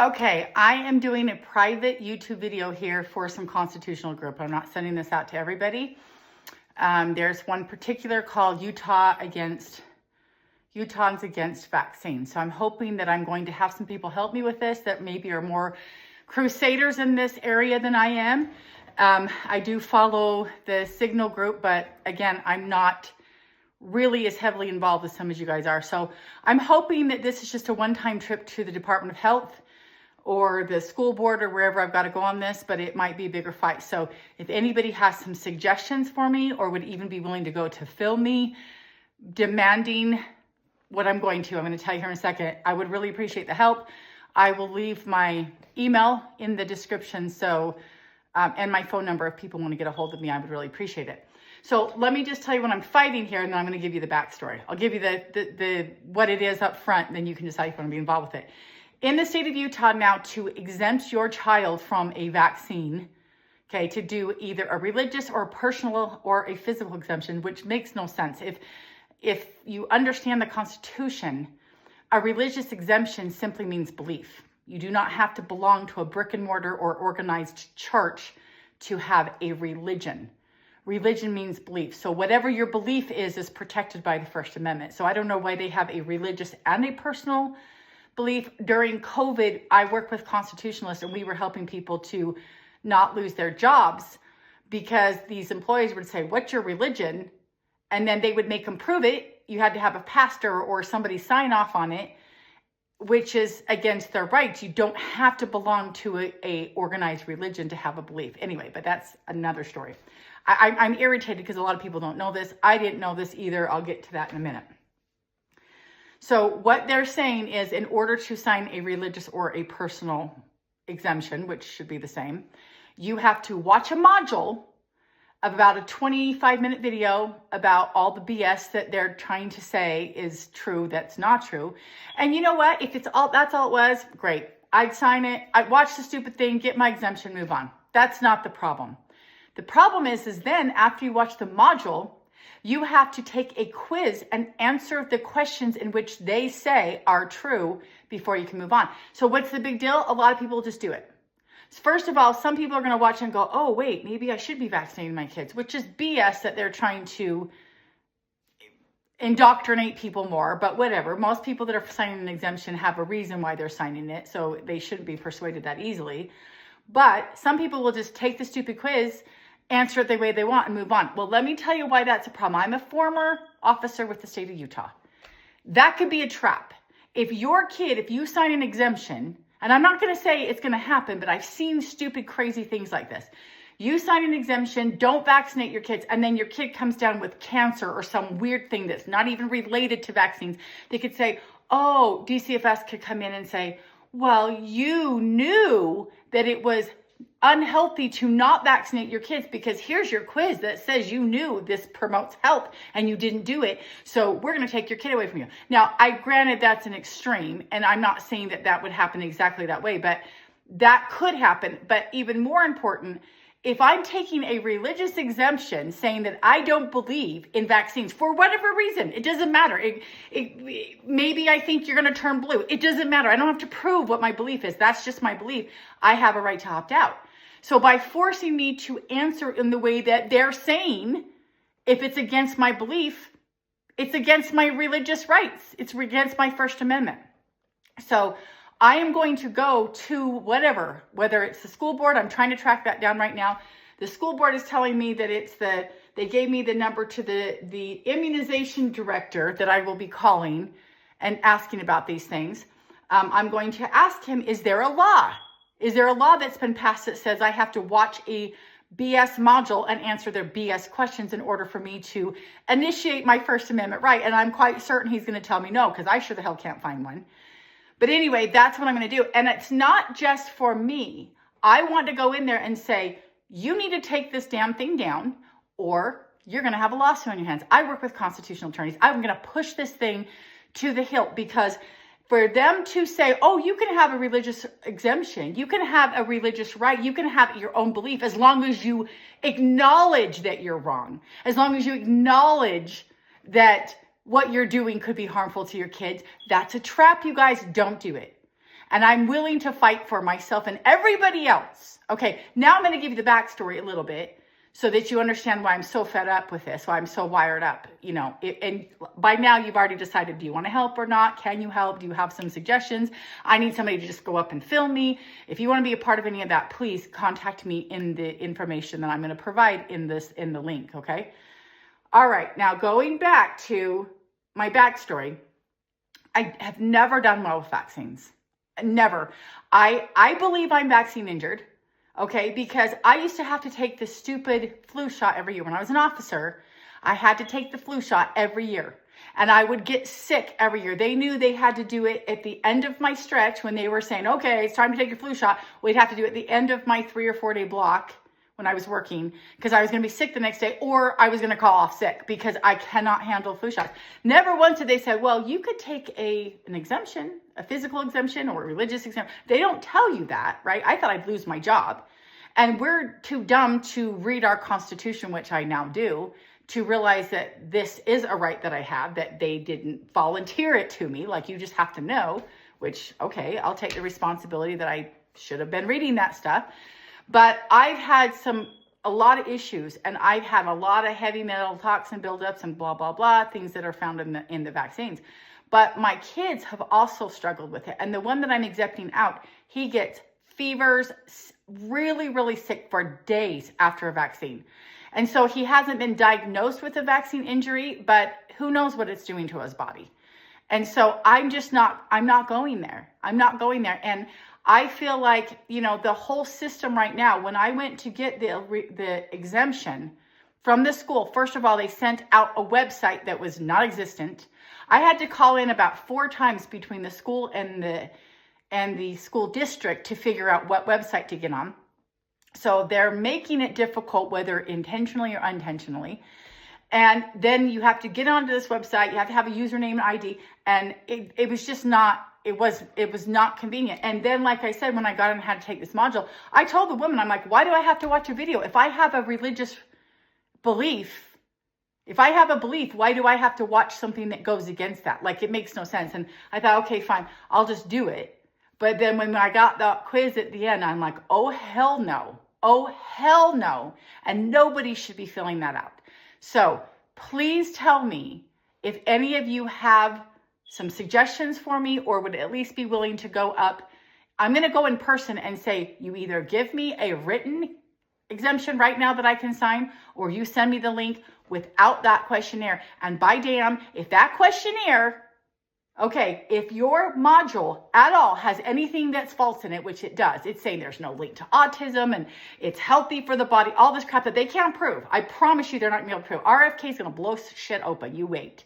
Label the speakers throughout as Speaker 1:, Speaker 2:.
Speaker 1: Okay, I am doing a private YouTube video here for some constitutional group. I'm not sending this out to everybody. There's one particular called Utahns Against Vaccines. So I'm hoping that I'm going to have some people help me with this that maybe are more crusaders in this area than I am. I do follow the Signal group, but again, I'm not really as heavily involved as some of you guys are. So I'm hoping that this is just a one-time trip to the Department of Health or the school board or wherever I've got to go on this, but it might be a bigger fight. So if anybody has some suggestions for me or would even be willing to go to film me demanding what I'm going to tell you here in a second, I would really appreciate the help. I will leave my email in the description. So, and my phone number, if people want to get a hold of me, I would really appreciate it. So let me just tell you what I'm fighting here, and then I'm going to give you the backstory. I'll give you the what it is up front, and then you can decide if you want to be involved with it. In the state of Utah now, to exempt your child from a vaccine, okay, to do either a religious or a personal or a physical exemption, which makes no sense. If you understand the Constitution, a religious exemption simply means belief. You do not have to belong to a brick and mortar or organized church to have a religion. Religion means belief. So whatever your belief is protected by the First Amendment. So I don't know why they have a religious and a personal belief. During COVID, I worked with constitutionalists and we were helping people to not lose their jobs because these employees would say, "What's your religion?" And then they would make them prove it. You had to have a pastor or somebody sign off on it, which is against their rights. You don't have to belong to a organized religion to have a belief. Anyway, but that's another story. I'm irritated because a lot of people don't know this. I didn't know this either. I'll get to that in a minute. So what they're saying is, in order to sign a religious or a personal exemption, which should be the same, you have to watch a module of about a 25-minute video about all the BS that they're trying to say is true that's not true. And you know what? If that's all it was, great. I'd sign it. I'd watch the stupid thing, get my exemption, move on. That's not the problem. The problem is then after you watch the module, you have to take a quiz and answer the questions in which they say are true before you can move on. So what's the big deal? A lot of people just do it. First of all, some people are going to watch and go, "Oh, wait, maybe I should be vaccinating my kids," which is BS that they're trying to indoctrinate people more, but whatever. Most people that are signing an exemption have a reason why they're signing it, so they shouldn't be persuaded that easily. But some people will just take the stupid quiz, answer it the way they want, and move on. Well, let me tell you why that's a problem. I'm a former officer with the state of Utah. That could be a trap. If you sign an exemption, and I'm not going to say it's going to happen, but I've seen stupid, crazy things like this. You sign an exemption, don't vaccinate your kids, and then your kid comes down with cancer or some weird thing that's not even related to vaccines. They could say, oh, DCFS could come in and say, well, you knew that it was unhealthy to not vaccinate your kids because here's your quiz that says you knew this promotes health and you didn't do it. So we're going to take your kid away from you. Now, granted that's an extreme, and I'm not saying that would happen exactly that way, but that could happen. But even more important, if I'm taking a religious exemption saying that I don't believe in vaccines for whatever reason, it doesn't matter. Maybe I think you're going to turn blue. It doesn't matter. I don't have to prove what my belief is. That's just my belief. I have a right to opt out. So by forcing me to answer in the way that they're saying, if it's against my belief, it's against my religious rights. It's against my First Amendment. So I am going to go to whether it's the school board. I'm trying to track that down right now. The school board is telling me that they gave me the number to the immunization director that I will be calling and asking about these things. I'm going to ask him, is there a law? Is there a law that's been passed that says I have to watch a BS module and answer their BS questions in order for me to initiate my First Amendment right? And I'm quite certain he's going to tell me no, because I sure the hell can't find one. But anyway, that's what I'm going to do. And it's not just for me. I want to go in there and say, you need to take this damn thing down or you're going to have a lawsuit on your hands. I work with constitutional attorneys. I'm going to push this thing to the hilt because for them to say, oh, you can have a religious exemption, you can have a religious right, you can have your own belief as long as you acknowledge that you're wrong, as long as you acknowledge that what you're doing could be harmful to your kids. That's a trap, you guys. Don't do it. And I'm willing to fight for myself and everybody else. Okay, now I'm going to give you the backstory a little bit so that you understand why I'm so fed up with this, why I'm so wired up, you know. And by now you've already decided, do you want to help or not? Can you help? Do you have some suggestions? I need somebody to just go up and film me. If you want to be a part of any of that, please contact me in the information that I'm going to provide in the link, okay? All right, now going back to my backstory, I have never done well with vaccines. Never. I believe I'm vaccine injured. Okay, because I used to have to take the stupid flu shot every year. When I was an officer, I had to take the flu shot every year. And I would get sick every year. They knew they had to do it at the end of my stretch when they were saying, okay, it's time to take your flu shot. We'd have to do it at the end of my 3 or 4 day block when I was working, because I was going to be sick the next day, or I was going to call off sick because I cannot handle flu shots. Never once did they say, well, you could take an exemption, a physical exemption or a religious exemption. They don't tell you that, right? I thought I'd lose my job. And we're too dumb to read our Constitution, which I now do, to realize that this is a right that I have, that they didn't volunteer it to me. Like, you just have to know, which, okay, I'll take the responsibility that I should have been reading that stuff. But I've had a lot of issues, and I've had a lot of heavy metal toxin buildups and blah, blah, blah, things that are found in the vaccines. But my kids have also struggled with it. And the one that I'm exempting out, he gets fevers, really, really sick for days after a vaccine. And so he hasn't been diagnosed with a vaccine injury, but who knows what it's doing to his body. And so I'm not going there. I'm not going there. And I feel like, you know, the whole system right now, when I went to get the exemption from the school, first of all, they sent out a website that was not existent. I had to call in about 4 times between the school and the school district to figure out what website to get on. So they're making it difficult, whether intentionally or unintentionally. And then you have to get onto this website. You have to have a username and ID. And it was just not, it was not convenient. And then, like I said, when I got in and had to take this module, I told the woman, I'm like, why do I have to watch a video? If I have a religious belief, why do I have to watch something that goes against that? Like, it makes no sense. And I thought, okay, fine, I'll just do it. But then when I got the quiz at the end, I'm like, oh, hell no. Oh, hell no. And nobody should be filling that out. So please tell me if any of you have some suggestions for me, or would at least be willing to go up. I'm going to go in person and say, you either give me a written exemption right now that I can sign, or you send me the link without that questionnaire. And by damn, if that questionnaire, okay, if your module at all has anything that's false in it, which it does, it's saying there's no link to autism and it's healthy for the body, all this crap that they can't prove. I promise you they're not going to be able to prove. RFK is going to blow shit open. You wait.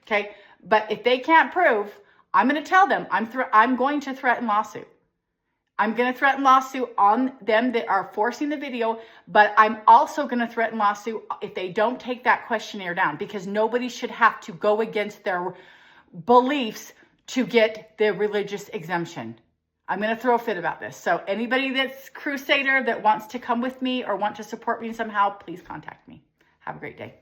Speaker 1: Okay? But if they can't prove, I'm going to tell them, I'm going to threaten lawsuit. I'm going to threaten lawsuit on them that are forcing the video, but I'm also going to threaten lawsuit if they don't take that questionnaire down, because nobody should have to go against their beliefs to get the religious exemption. I'm going to throw a fit about this. So anybody that's crusader that wants to come with me or want to support me somehow, please contact me. Have a great day.